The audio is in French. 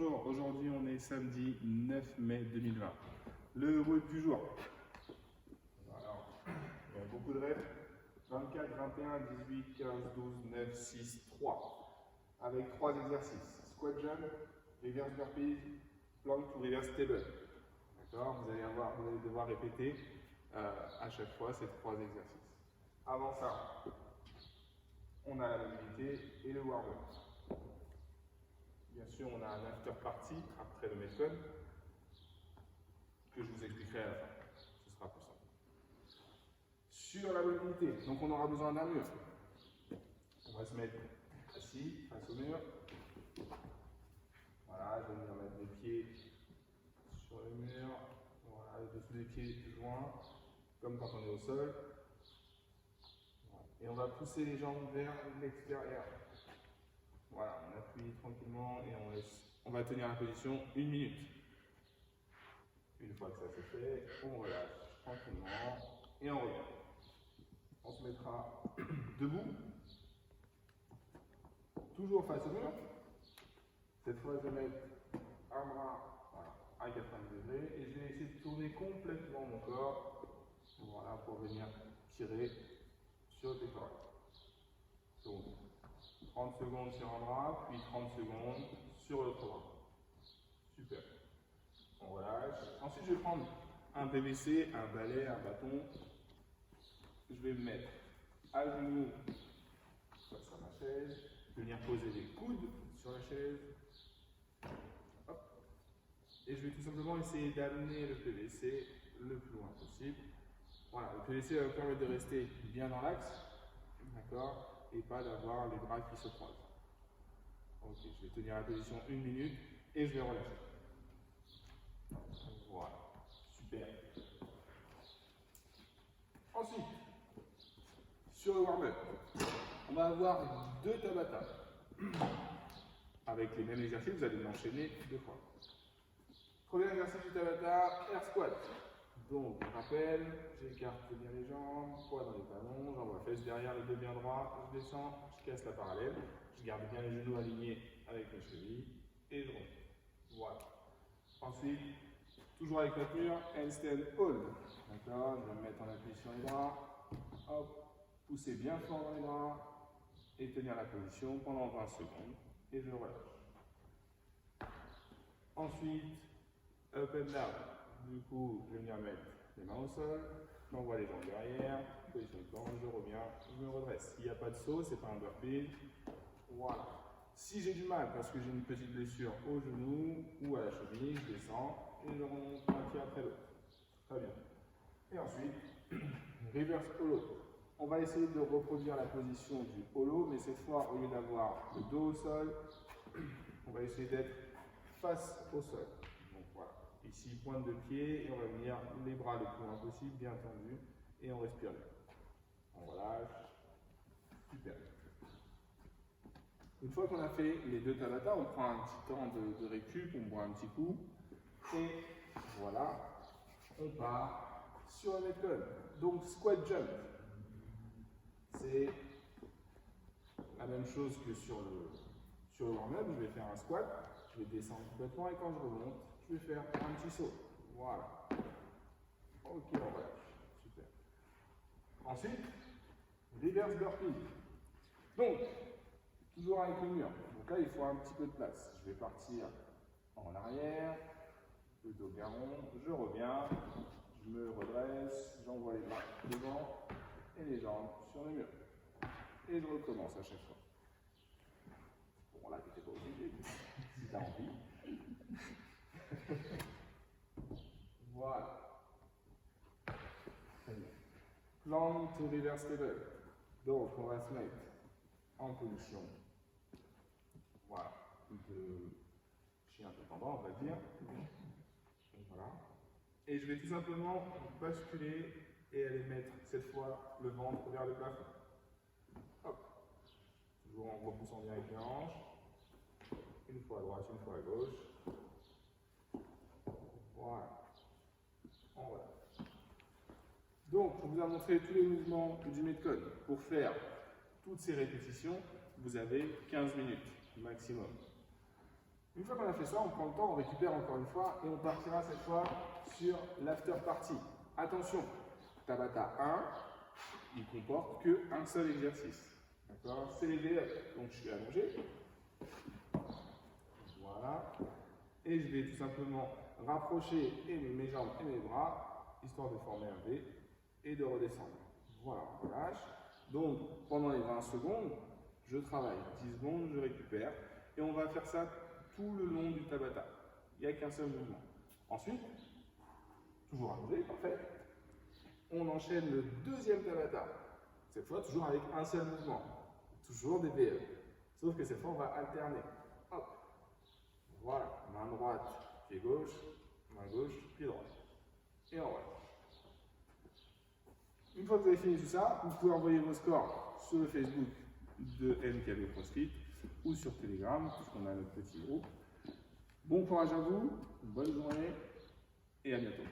Bonjour, aujourd'hui on est samedi 9 mai 2020. Le route du jour. Alors, il y a beaucoup de rêves. 24, 21, 18, 15, 12, 9, 6, 3. Avec 3 exercices. Squat jump, reverse burpees, plank to reverse table. D'accord? Vous allez devoir répéter à chaque fois ces 3 exercices. Avant ça, on a la mobilité et le warm-up. Bien sûr, on a un after party après le Metcon que je vous expliquerai à la fin. Ce sera plus simple. Sur la mobilité, donc on aura besoin d'un mur. On va se mettre assis face au mur. Voilà, je vais venir mettre mes pieds sur le mur. Voilà, le dessous des pieds joints, comme quand on est au sol. Voilà. Et on va pousser les jambes vers l'extérieur. Voilà, on appuie tranquillement et on va tenir la position 1 minute. Une fois que ça c'est fait, on relâche tranquillement et on revient. On se mettra debout, toujours face au mur. Cette fois, je vais mettre un bras à 90 degrés et je vais essayer de tourner complètement mon corps, voilà, pour venir tirer sur le pectoral. Donc, 30 secondes sur un bras, puis 30 secondes sur l'autre bras. Super. On relâche. Ensuite, je vais prendre un PVC, un balai, un bâton. Je vais me mettre à genoux face à ma chaise. Venir poser les coudes sur la chaise. Hop. Et je vais tout simplement essayer d'amener le PVC le plus loin possible. Voilà, le PVC va vous permettre de rester bien dans l'axe. D'accord? Et pas d'avoir les bras qui se croisent. Ok, je vais tenir la position 1 minute et je vais relâcher. Voilà, super. Ensuite, sur le warm-up, on va avoir 2 Tabata. Avec les mêmes exercices, vous allez l'enchaîner 2 fois. Premier exercice du Tabata, air squat. Donc, je rappelle, j'écarte bien les jambes, poids dans les talons, j'envoie fesses derrière, les 2 bien droits, je descends, je casse la parallèle, je garde bien les genoux alignés avec mes chevilles et je remonte. Voilà. Ensuite, toujours avec notre mur, handstand hold. D'accord, je vais me mettre en appui sur les bras, hop, pousser bien fort dans les bras et tenir la position pendant 20 secondes et je relâche. Ensuite, up and down. Du coup, je vais venir mettre les mains au sol, j'envoie les jambes derrière, position de planche, je reviens, je me redresse. S'il n'y a pas de saut, c'est pas un burpee. Voilà. Si j'ai du mal parce que j'ai une petite blessure au genou ou à la cheville, je descends et je remonte un pied après l'autre. Très bien. Et ensuite, reverse hollow. On va essayer de reproduire la position du hollow, mais cette fois, au lieu d'avoir le dos au sol, on va essayer d'être face au sol. Donc voilà. Ici, pointe de pied, et on va venir les bras le plus loin possible, bien tendus, et on respire bien. On relâche. Super. Une fois qu'on a fait les 2 Tabata, on prend un petit temps de récup, on boit un petit coup, et voilà, on part sur le Metcon. Donc, squat jump. C'est la même chose que sur le warm-up. Je vais faire un squat, je vais descendre complètement, et quand je remonte, je vais faire un petit saut. Voilà. Ok, on relâche. Super. Ensuite, reverse burpee. Donc, toujours avec le mur. Donc là, il faut un petit peu de place. Je vais partir en arrière, le dos bien rond, je reviens, je me redresse, j'envoie les bras devant et les jambes sur le mur. Et je recommence à chaque fois. Bon, là, tu n'es pas obligé, si tu as envie. Voilà. Très bien. Plank to reverse table. Donc, on va se mettre en position, voilà, de chien indépendant, on va dire. Voilà. Et je vais tout simplement basculer et aller mettre cette fois le ventre vers le plafond. Hop. Toujours en repoussant bien avec les hanches. Une fois à droite, une fois à gauche. Voilà. En voilà. Donc, on vous a montré tous les mouvements du Metcon. Pour faire toutes ces répétitions, vous avez 15 minutes maximum. Une fois qu'on a fait ça, on prend le temps, on récupère encore une fois et on partira cette fois sur l'after party. Attention, Tabata 1, il comporte qu'un seul exercice. D'accord? C'est les VE. Donc je suis allongé. Voilà. Et je vais tout simplement rapprocher mes jambes et mes bras, histoire de former un V et de redescendre. Voilà, on relâche. Donc pendant les 20 secondes, je travaille. 10 secondes, je récupère. Et on va faire ça tout le long du Tabata. Il n'y a qu'un seul mouvement. Ensuite, toujours allongé, parfait. On enchaîne le deuxième Tabata. Cette fois, toujours avec un seul mouvement. Toujours des VE. Sauf que cette fois, on va alterner. Hop. Voilà. Main droite, pied gauche, main gauche, pied droit. Et on relâche. Une fois que vous avez fini tout ça, vous pouvez envoyer vos scores sur le Facebook de MKB CrossFit ou sur Telegram, puisqu'on a notre petit groupe. Bon courage à vous, bonne journée et à bientôt.